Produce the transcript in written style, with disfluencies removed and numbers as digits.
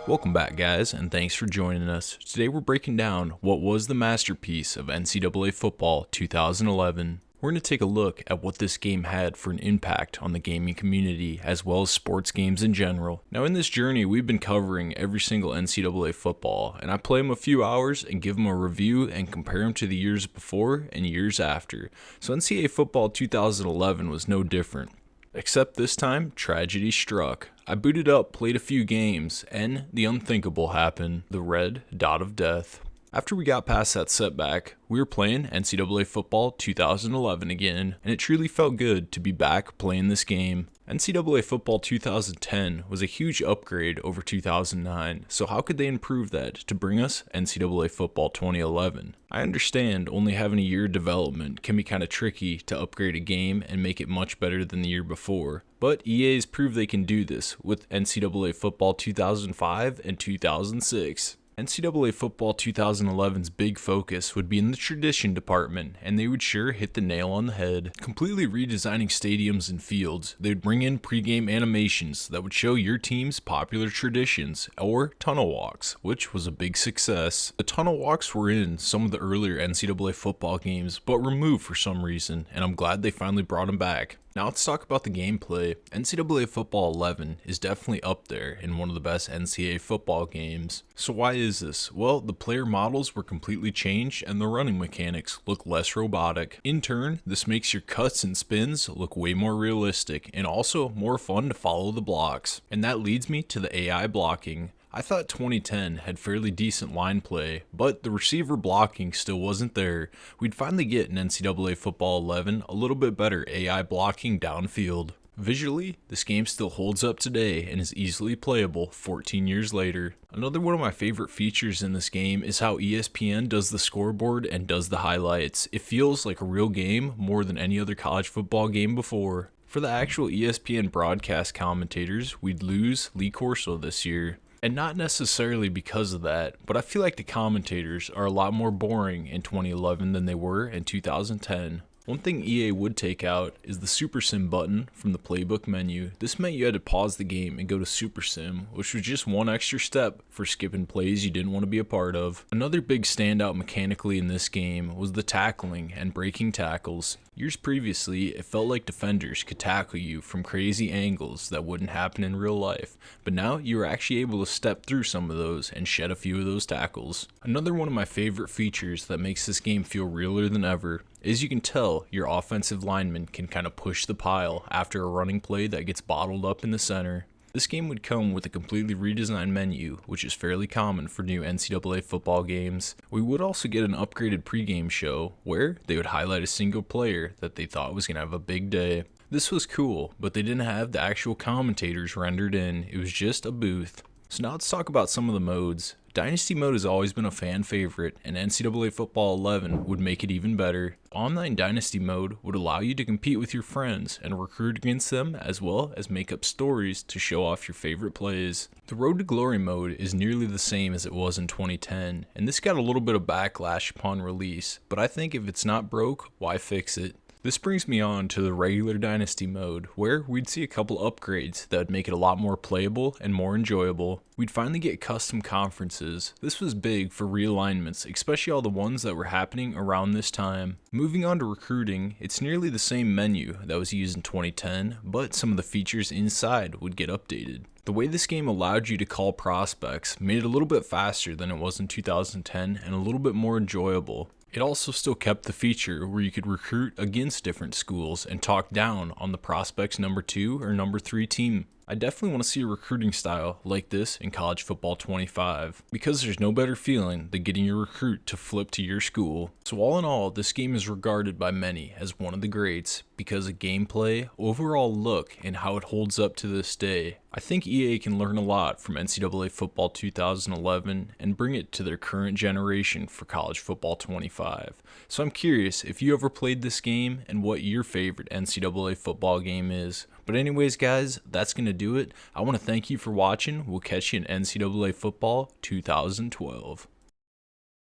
Welcome back, guys, and thanks for joining us. Today we're breaking down what was the masterpiece of NCAA Football 2011. We're going to take a look at what this game had for an impact on the gaming community as well as sports games in general. Now in this journey, we've been covering every single NCAA football, and I play them a few hours and give them a review and compare them to the years before and years after. So NCAA Football 2011 was no different. Except this time, tragedy struck. I booted up, played a few games, and the unthinkable happened. The red dot of death. After we got past that setback, we were playing NCAA Football 2011 again, and it truly felt good to be back playing this game. NCAA Football 2010 was a huge upgrade over 2009, so how could they improve that to bring us NCAA Football 2011? I understand only having a year of development can be kind of tricky to upgrade a game and make it much better than the year before, but EA's proved they can do this with NCAA Football 2005 and 2006. NCAA Football 2011's big focus would be in the tradition department, and they would sure hit the nail on the head. Completely redesigning stadiums and fields, they would bring in pregame animations that would show your team's popular traditions, or tunnel walks, which was a big success. The tunnel walks were in some of the earlier NCAA football games, but removed for some reason, and I'm glad they finally brought them back. Now let's talk about the gameplay. NCAA Football 11 is definitely up there in one of the best NCAA football games. So why is this? Well, the player models were completely changed and the running mechanics look less robotic. In turn, this makes your cuts and spins look way more realistic and also more fun to follow the blocks. And that leads me to the AI blocking. I thought 2010 had fairly decent line play, but the receiver blocking still wasn't there. We'd finally get in NCAA Football 11 a little bit better AI blocking downfield. Visually, this game still holds up today and is easily playable 14 years later. Another one of my favorite features in this game is how ESPN does the scoreboard and does the highlights. It feels like a real game more than any other college football game before. For the actual ESPN broadcast commentators, we'd lose Lee Corso this year. And not necessarily because of that, but I feel like the commentators are a lot more boring in 2011 than they were in 2010. One thing EA would take out is the Super Sim button from the playbook menu. This meant you had to pause the game and go to Super Sim, which was just one extra step for skipping plays you didn't want to be a part of. Another big standout mechanically in this game was the tackling and breaking tackles. Years previously, it felt like defenders could tackle you from crazy angles that wouldn't happen in real life, but now you were actually able to step through some of those and shed a few of those tackles. Another one of my favorite features that makes this game feel realer than ever is you can tell your offensive lineman can kind of push the pile after a running play that gets bottled up in the center. This game would come with a completely redesigned menu, which is fairly common for new NCAA football games. We would also get an upgraded pregame show where they would highlight a single player that they thought was going to have a big day. This was cool, but they didn't have the actual commentators rendered in, it was just a booth. So now let's talk about some of the modes. Dynasty mode has always been a fan favorite, and NCAA Football 11 would make it even better. Online Dynasty mode would allow you to compete with your friends and recruit against them, as well as make up stories to show off your favorite plays. The Road to Glory mode is nearly the same as it was in 2010, and this got a little bit of backlash upon release, but I think if it's not broke, why fix it? This brings me on to the regular Dynasty mode, where we'd see a couple upgrades that would make it a lot more playable and more enjoyable. We'd finally get custom conferences. This was big for realignments, especially all the ones that were happening around this time. Moving on to recruiting, it's nearly the same menu that was used in 2010, but some of the features inside would get updated. The way this game allowed you to call prospects made it a little bit faster than it was in 2010 and a little bit more enjoyable. It also still kept the feature where you could recruit against different schools and talk down on the prospect's number 2 or number 3 team. I definitely want to see a recruiting style like this in College Football 25, because there's no better feeling than getting your recruit to flip to your school. So all in all, this game is regarded by many as one of the greats because of gameplay, overall look, and how it holds up to this day. I think EA can learn a lot from NCAA Football 2011 and bring it to their current generation for College Football 25. So I'm curious if you ever played this game and what your favorite NCAA football game is. But anyways, guys, that's going to do it. I want to thank you for watching. We'll catch you in NCAA Football 2012.